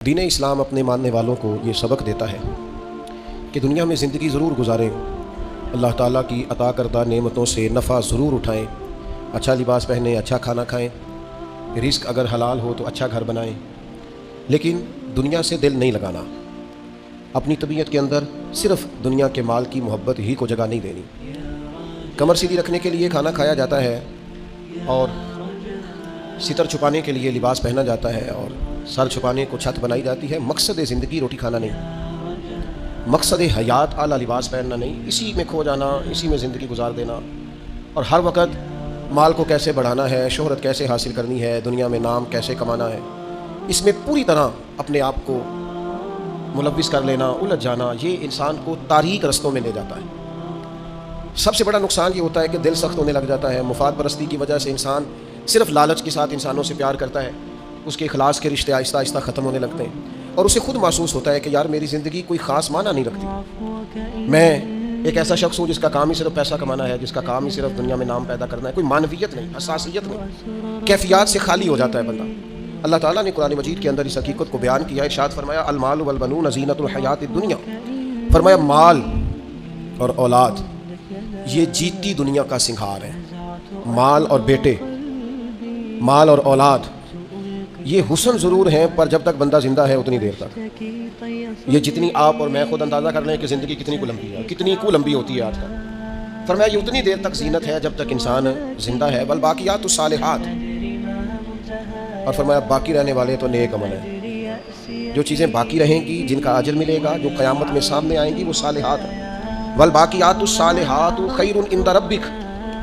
دین اسلام اپنے ماننے والوں کو یہ سبق دیتا ہے کہ دنیا میں زندگی ضرور گزاریں، اللہ تعالیٰ کی عطا کردہ نعمتوں سے نفع ضرور اٹھائیں، اچھا لباس پہنیں، اچھا کھانا کھائیں، رزق اگر حلال ہو تو اچھا گھر بنائیں، لیکن دنیا سے دل نہیں لگانا، اپنی طبیعت کے اندر صرف دنیا کے مال کی محبت ہی کو جگہ نہیں دینی۔ کمر سیدھی رکھنے کے لیے کھانا کھایا جاتا ہے اور ستر چھپانے کے لیے لباس پہنا جاتا ہے اور سر چھپانے کو چھت بنائی جاتی ہے۔ مقصد زندگی روٹی کھانا نہیں، مقصد حیات اعلیٰ لباس پہننا نہیں، اسی میں کھو جانا، اسی میں زندگی گزار دینا، اور ہر وقت مال کو کیسے بڑھانا ہے، شہرت کیسے حاصل کرنی ہے، دنیا میں نام کیسے کمانا ہے، اس میں پوری طرح اپنے آپ کو ملوث کر لینا، الجھ جانا، یہ انسان کو تاریک رستوں میں لے جاتا ہے۔ سب سے بڑا نقصان یہ ہوتا ہے کہ دل سخت ہونے لگ جاتا ہے۔ مفاد پرستی کی وجہ سے انسان صرف لالچ کے ساتھ انسانوں سے پیار کرتا ہے، اس کے اخلاص کے رشتے آہستہ آہستہ ختم ہونے لگتے ہیں، اور اسے خود محسوس ہوتا ہے کہ یار میری زندگی کوئی خاص معنی نہیں رکھتی، میں ایک ایسا شخص ہوں جس کا کام ہی صرف پیسہ کمانا ہے، جس کا کام ہی صرف دنیا میں نام پیدا کرنا ہے، کوئی معنویت نہیں، حساسیت نہیں، کیفیات سے خالی ہو جاتا ہے بندہ۔ اللہ تعالیٰ نے قرآن مجید کے اندر اس حقیقت کو بیان کیا، ارشاد فرمایا المال والبنون زینت الحیات الدنیا، فرمایا مال اور اولاد یہ جیتی دنیا کا سنگھار ہے۔ مال اور بیٹے، مال اور اولاد یہ حسن ضرور ہیں، پر جب تک بندہ زندہ ہے اتنی دیر تک، یہ جتنی آپ اور میں خود اندازہ کر لیں کہ زندگی کتنی کو لمبی ہے، کتنی کو لمبی ہوتی ہے آج کل، فرمایا یہ اتنی دیر تک زینت ہے جب تک انسان زندہ ہے، والباقیات الصالحات، اور فرمایا باقی رہنے والے تو نیک عمل ہیں، جو چیزیں باقی رہیں گی، جن کا اجر ملے گا، جو قیامت میں سامنے آئیں گی، وہ صالحات ہیں۔ والباقیات الصالحات خیر عند ربک،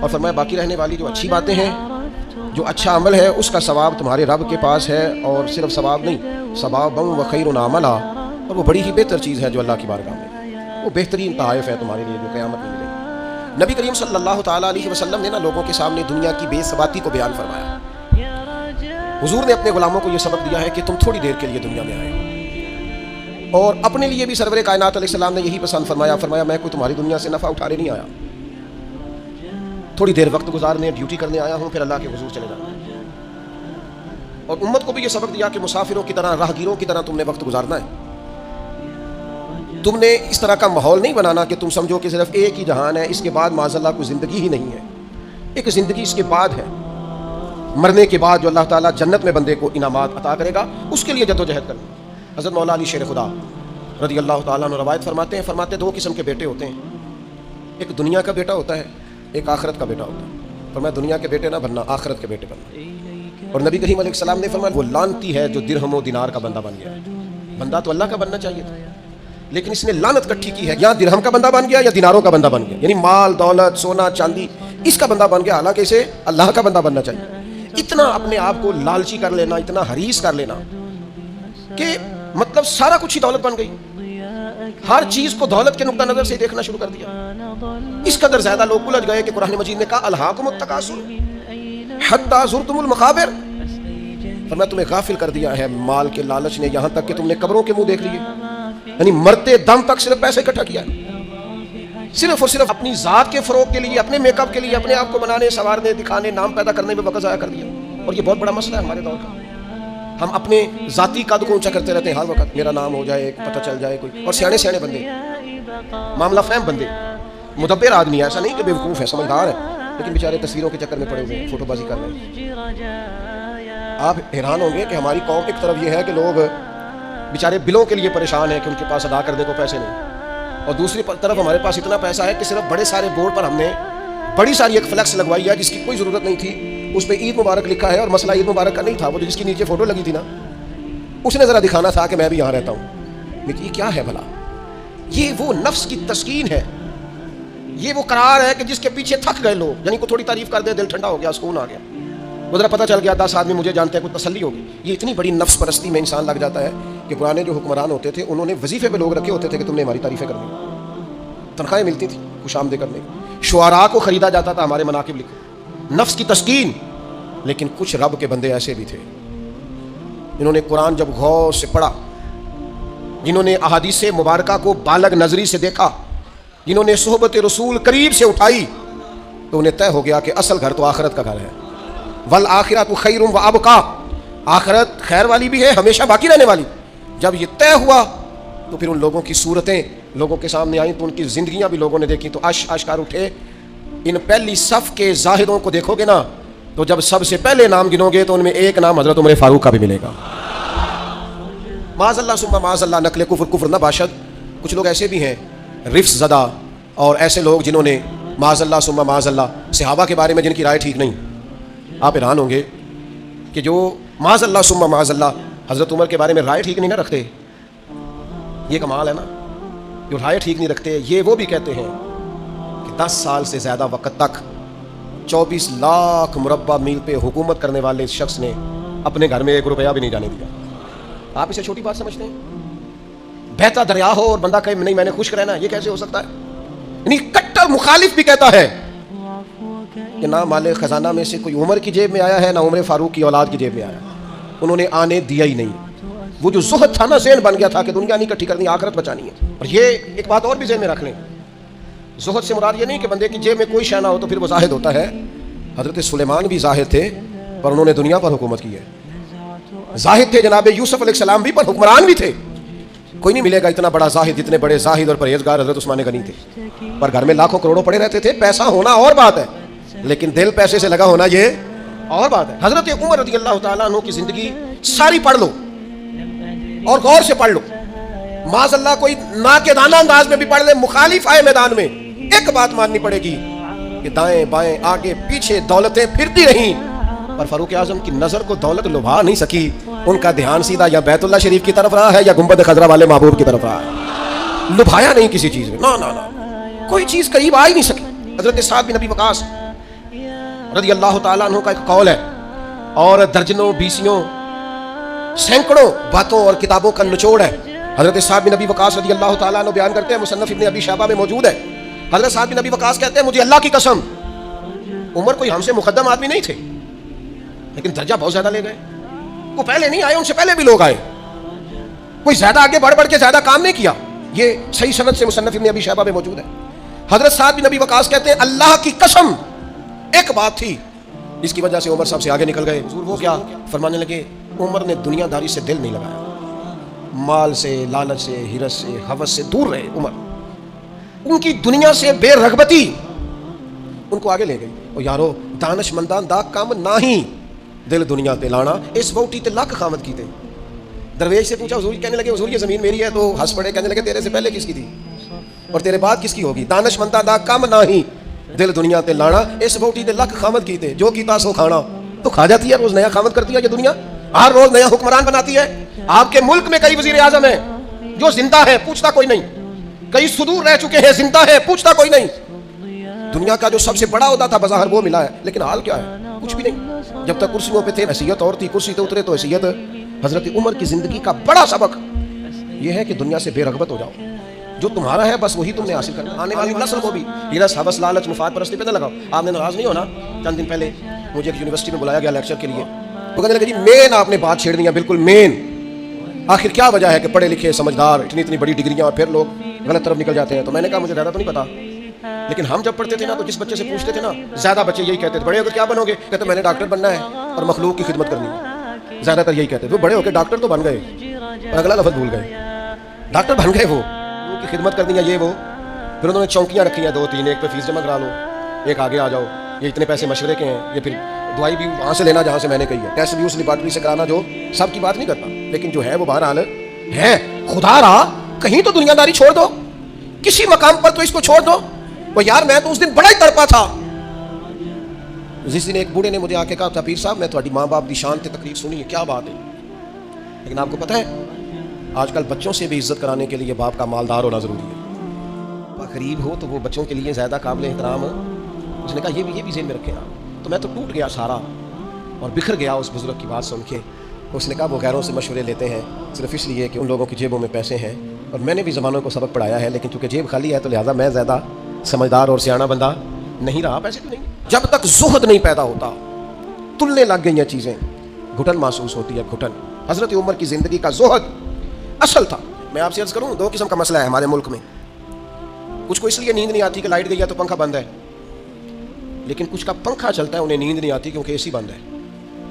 اور فرمایا باقی رہنے والی جو اچھی باتیں ہیں، جو اچھا عمل ہے، اس کا ثواب تمہارے رب کے پاس ہے، اور صرف ثواب نہیں، ثوابا و خیر عملا، اور وہ بڑی ہی بہتر چیز ہے جو اللہ کی بارگاہ میں، وہ بہترین تحائف ہے تمہارے لیے جو قیامت میں ملے گی۔ نبی کریم صلی اللہ تعالیٰ علیہ وسلم نے لوگوں کے سامنے دنیا کی بے ثباتی کو بیان فرمایا۔ حضور نے اپنے غلاموں کو یہ سبق دیا ہے کہ تم تھوڑی دیر کے لیے دنیا میں آئے، اور اپنے لیے بھی سرور کائنات علیہ السلام نے یہی پسند فرمایا، فرمایا میں کوئی تمہاری دنیا سے نفع اٹھانے نہیں آیا، تھوڑی دیر وقت گزارنے، ڈیوٹی کرنے آیا ہوں، پھر اللہ کے حضور چلے جانا۔ اور امت کو بھی یہ سبق دیا کہ مسافروں کی طرح، راہگیروں کی طرح تم نے وقت گزارنا ہے، تم نے اس طرح کا ماحول نہیں بنانا کہ تم سمجھو کہ صرف ایک ہی جہان ہے، اس کے بعد معاذ اللہ کوئی زندگی ہی نہیں ہے، ایک زندگی اس کے بعد ہے، مرنے کے بعد جو اللہ تعالیٰ جنت میں بندے کو انعامات عطا کرے گا، اس کے لیے جد و جہد کرنا۔ حضرت مولا علی شیر خدا رضی اللہ تعالیٰ عنہ روایت فرماتے ہیں، فرماتے دو قسم کے بیٹے ہوتے ہیں، ایک دنیا کا بیٹا ہوتا ہے، ایک آخرت کا بیٹا ہوتا ہے، فرمایا دنیا کے بیٹے نہ بننا، آخرت کے بیٹے بننا۔ اور نبی کریم علیہ السلام نے فرمایا وہ لعنتی ہے جو درہم و دینار کا بندہ بن گیا، بندہ تو اللہ کا بننا چاہیے تھا، لیکن اس نے لعنت کٹھی کی ہے، یا درہم کا بندہ بن گیا یا دیناروں کا بندہ بن گیا، یعنی مال دولت سونا چاندی اس کا بندہ بن گیا، حالانکہ اسے اللہ کا بندہ بننا چاہیے۔ اتنا اپنے آپ کو لالچی کر لینا، اتنا حریص کر لینا کہ مطلب سارا کچھ ہی دولت بن گئی، ہر چیز کو دولت کے نقطہ نظر سے دیکھنا شروع کر دیا، اس قدر زیادہ لوگ الجھ گئے کہ قرآن مجید نے کہا الہاکم التکاثر حتی زرتم المقابر، فرمایا تمہیں غافل کر دیا ہے مال کے لالچ نے، یہاں تک کہ تم نے قبروں کے منہ دیکھ لیے، یعنی مرتے دم تک صرف پیسے اکٹھا کیا، صرف اور صرف اپنی ذات کے فروغ کے لیے، اپنے میک اپ کے لیے، اپنے آپ کو بنانے سنوارنے دکھانے نام پیدا کرنے میں وقت ضائع کر دیا۔ اور یہ بہت بڑا مسئلہ ہے ہمارے دور کا، ہم اپنے ذاتی قد کو اونچا کرتے رہتے ہیں، ہر وقت میرا نام ہو جائے، پتہ چل جائے کوئی، اور سیانے سیانے بندے، معاملہ فہم بندے، مدبر آدمی، ایسا نہیں کہ بیوقوف ہے، سمجھدار ہے، لیکن بیچارے تصویروں کے چکر میں پڑے ہوئے ہیں، فوٹو بازی کر رہے ہیں۔ آپ حیران ہوں گے کہ ہماری قوم ایک طرف یہ ہے کہ لوگ بیچارے بلوں کے لیے پریشان ہیں کہ ان کے پاس ادا کرنے کو پیسے نہیں، اور دوسری طرف ہمارے پاس اتنا پیسہ ہے کہ صرف بڑے سارے بورڈ پر ہم نے بڑی ساری ایک فلیکس لگوائی ہے جس کی کوئی ضرورت نہیں تھی، اس پہ عید مبارک لکھا ہے، اور مسئلہ عید مبارک کا نہیں تھا، وہ جس کی نیچے فوٹو لگی تھی نا، اس نے ذرا دکھانا تھا کہ میں بھی یہاں رہتا ہوں۔ لیکن یہ کیا ہے بھلا؟ یہ وہ نفس کی تسکین ہے، یہ وہ قرار ہے کہ جس کے پیچھے تھک گئے لوگ، یعنی کو تھوڑی تعریف کر دے دل ٹھنڈا ہو گیا، سکون آ گیا، وہ ذرا پتہ چل گیا 10 آدمی مجھے جانتے ہیں، کوئی تسلی ہوگی۔ یہ اتنی بڑی نفس پرستی میں انسان لگ جاتا ہے کہ پرانے جو حکمران ہوتے تھے انہوں نے وظیفے پہ لوگ رکھے ہوتے تھے کہ تم نے ہماری تعریفیں کرنی، تنخواہیں ملتی تھی خوش آمدید کرنے کی، شعراء کو خریدا جاتا تھا ہمارے مناقب لکھو، نفس کی تسکین۔ لیکن کچھ رب کے بندے ایسے بھی تھے جنہوں نے قرآن جب غور سے پڑھا، جنہوں نے احادیث مبارکہ کو بالغ نظری سے دیکھا، جنہوں نے صحبت رسول قریب سے اٹھائی، تو انہیں طے ہو گیا کہ اصل گھر تو آخرت کا گھر ہے، والآخرۃ خیر و ابقیٰ، آخرت خیر والی بھی ہے، ہمیشہ باقی رہنے والی، جب یہ طے ہوا تو پھر ان لوگوں کی صورتیں لوگوں کے سامنے آئیں تو ان کی زندگیاں بھی لوگوں نے دیکھی تو اشکار اٹھے. ان پہلی صف کے زاہدوں کو دیکھو گے نا تو جب سب سے پہلے نام گنو گے تو ان میں ایک نام حضرت عمر فاروق کا بھی ملے گا. معاذ اللہ ثم معاذ اللہ نقل کفر نہ باشد. کچھ لوگ ایسے بھی ہیں رفس زدہ اور ایسے لوگ جنہوں نے معاذ اللہ ثم معاذ اللہ صحابہ کے بارے میں جن کی رائے ٹھیک نہیں. آپ حیران ہوں گے کہ جو معاذ اللہ ثم معاذ اللہ حضرت عمر کے بارے میں رائے ٹھیک نہیں نہ رکھتے, یہ کمال ہے نا. جو رائے ٹھیک نہیں رکھتے یہ وہ بھی کہتے ہیں کہ 10 سال سے زیادہ وقت تک 24 لاکھ مربع میل پہ حکومت کرنے والے اس شخص نے اپنے گھر میں 1 روپیہ بھی نہیں جانے دیا. آپ اسے چھوٹی بات سمجھتے ہیں؟ بہتا دریا ہو اور بندہ کہے نہیں میں نے خشک رہنا, یہ کیسے ہو سکتا ہے؟ یعنی کٹر مخالف بھی کہتا ہے کہ نہ مال خزانہ میں سے کوئی عمر کی جیب میں آیا ہے نہ عمر فاروق کی اولاد کی جیب میں آیا, انہوں نے آنے دیا ہی نہیں. وہ جو زہد تھا نا ذہن بن گیا تھا کہ دنیا نہیں اکٹھی کرنی آخرت بچانی ہے. اور یہ ایک بات اور بھی ذہن میں رکھ لیں, زہد سے مراد یہ نہیں کہ بندے کی جیب میں کوئی شے نہ ہو تو پھر وہ زاہد ہوتا ہے. حضرت سلیمان بھی زاہد تھے پر انہوں نے دنیا پر حکومت کی ہے. زاہد تھے جناب یوسف علیہ السلام بھی پر حکمران بھی تھے. کوئی نہیں ملے گا اتنا بڑا زاہد, اتنے بڑے زاہد اور پرہیزگار حضرت عثمان غنی تھے. پر گھر میں لاکھوں کروڑوں پڑے رہتے تھے. پیسہ ہونا اور بات ہے لیکن دل پیسے سے لگا ہونا یہ اور بات ہے. حضرت عمر رضی اللہ تعالیٰ عنہ کی زندگی ساری پڑھ لو اور غور سے پڑھ لو. معاذ اللہ کوئی ناقدانہ انداز میں بھی پڑھ لے, مخالف آئے میدان میں ایک بات ماننی پڑے گی کہ دائیں بائیں آگے پیچھے دولتیں پھرتی رہیں پر فاروق اعظم کی نظر کو دولت لبھا نہیں سکی. ان کا دھیان سیدھا یا بیت اللہ شریف کی طرف رہا ہے یا گنبد خضرا والے محبوب کی طرف رہا ہے. لبھایا نہیں کسی چیز میں, نہ کوئی چیز قریب آ ہی نہیں سکی. حضرت سعد بن ابی وقاص رضی اللہ تعالیٰ عنہ کا ایک قول ہے اور درجنوں بیسیوں سینکڑوں باتوں اور کتابوں کا نچوڑ ہے. حضرت سعد بن ابی وقاص رضی اللہ تعالیٰ عنہ بیان کرتے ہیں, مصنف ابن ابی شیبہ میں موجود ہے. حضرت سعد بن ابی وقاص کہتے ہیں مجھے اللہ کی قسم عمر کوئی ہم سے مقدم آدمی نہیں تھے لیکن درجہ بہت زیادہ لے گئے. وہ پہلے نہیں آئے, ان سے پہلے بھی لوگ آئے. کوئی زیادہ آگے بڑھ کے زیادہ کام نہیں کیا. یہ صحیح سند سے مصنف ابن ابی شیبہ میں موجود ہے. حضرت سعد بن ابی وقاص کہتے ہیں اللہ کی قسم ایک بات تھی جس کی وجہ سے عمر صاحب سے آگے نکل گئے. حضور وہ کیا؟ فرمانے لگے عمر نے دنیا داری سے دل نہیں لگایا, مال سے لالچ سے ہرس سے ہوس سے دور رہے. عمر ان کی دنیا سے بے رغبتی ان کو آگے لے گئی. اور یارو دانش مندان دا کام نہ ہی دل دنیا تے لانا اس ووٹی تے لاکھ خامت کی تے. درویش سے پوچھا حضور, کہنے لگے حضور یہ زمین میری ہے تو ہنس پڑے, کہنے لگے تیرے سے پہلے کس کی تھی اور تیرے بعد کس کی ہوگی؟ دانش مندان دا کام نہ ہی دل دنیا تے لانا اس ووٹی تے لاکھ خامت کی تے. جو کیتا سو کھانا تو کھا جاتی ہے, روز نیا خامت کرتی ہے یہ دنیا, ہر روز نیا حکمران بناتی ہے. آپ کے ملک میں کئی وزیر اعظم ہیں جو زندہ ہے پوچھتا کوئی نہیں, کئی صدور رہ چکے ہیں زندہ ہے پوچھتا کوئی نہیں. دنیا کا جو سب سے بڑا عہدہ تھا بظاہر وہ ملا ہے لیکن حال کیا ہے؟ کچھ بھی نہیں. جب تک کرسیوں پہ تھے حیثیت اور تھی, کرسی تو اترے تو حیثیت. حضرت عمر کی زندگی کا بڑا سبق یہ ہے کہ دنیا سے بے رغبت ہو جاؤ. جو تمہارا ہے بس وہی تم نے حاصل کرنا. آنے والی نسل کو بھی ہرس ہوس لالچ مفاد پرستی پہ نہ لگاؤ. آپ نے ناراض نہیں ہونا, چند دن پہلے مجھے ایک یونیورسٹی میں بلایا گیا لیکچر کے لیے. وہ کہنے لگے جی مین آپ نے بات چھیڑ دی ہے, بالکل مین. آخر کیا وجہ ہے کہ پڑھے لکھے سمجھدار اتنی بڑی ڈگریاں اور پھر لوگ غلط طرف نکل جاتے ہیں؟ تو میں نے کہا مجھے زیادہ تو نہیں پتا لیکن ہم جب پڑھتے تھے نا تو جس بچے سے پوچھتے تھے نا زیادہ بچے یہی کہتے تھے بڑے ہو کے کیا بنو گے؟ کہتے میں نے ڈاکٹر بننا ہے اور مخلوق کی خدمت کرنی ہے. زیادہ تر یہی کہتے تھے. وہ بڑے ہو کے ڈاکٹر تو بن گئے اور اگلا لفظ بھول گئے. ڈاکٹر بن گئے, وہ ان کی خدمت کرنی ہے یہ وہ. پھر انہوں نے چوکیاں رکھی ہیں 2-3, ایک پہ فیس جمع کرا لو, ایک آگے آ جاؤ, یہ اتنے پیسے مشورے کے ہیں, یہ پھر دوائی بھی وہاں سے لینا جہاں سے میں نے کہی ہے, ٹیسٹ بھی اس لیبارٹری سے کرانا. جو سب کی بات نہیں کرتا لیکن جو ہے وہ بہرحال ہے. خدا رہا کہیں تو دنیا داری چھوڑ دو, کسی مقام پر تو اس کو چھوڑ دو. وہ یار میں تو اس دن بڑا ہی تڑپا تھا جس دن ایک بوڑھے نے مجھے آ کے کہا تھا پیر صاحب میں تھوڑی ماں باپ کی شان تے تقریر سنی ہے, کیا بات ہے. لیکن آپ کو پتہ ہے آج کل بچوں سے بھی عزت کرانے کے لیے باپ کا مالدار ہونا ضروری ہے. غریب ہو تو وہ بچوں کے لیے زیادہ قابل احترام ہے. اس نے کہا یہ بھی ذہن میں رکھیں آپ. تو میں تو ٹوٹ گیا سارا اور بکھر گیا اس بزرگ کی بات سن کے. اس نے کہا وہ غیروں سے مشورے لیتے ہیں صرف اس لیے کہ ان لوگوں کی جیبوں میں پیسے ہیں, اور میں نے بھی زمانوں کو سبق پڑھایا ہے لیکن چونکہ جیب خالی ہے تو لہٰذا میں زیادہ سمجھدار اور سیاںا بندہ نہیں رہا. پیسے تو نہیں. جب تک زہد نہیں پیدا ہوتا تلنے لگ گئی ہیں چیزیں, گھٹن محسوس ہوتی ہے, گھٹن. حضرت عمر کی زندگی کا زہد اصل تھا. میں آپ سے عرض کروں 2 قسم کا مسئلہ ہے ہمارے ملک میں. کچھ کو اس لیے نیند نہیں آتی کہ لائٹ گئی ہے تو پنکھا بند ہے, لیکن کچھ کا پنکھا چلتا ہے انہیں نیند نہیں آتی کیونکہ اے سی بند ہے.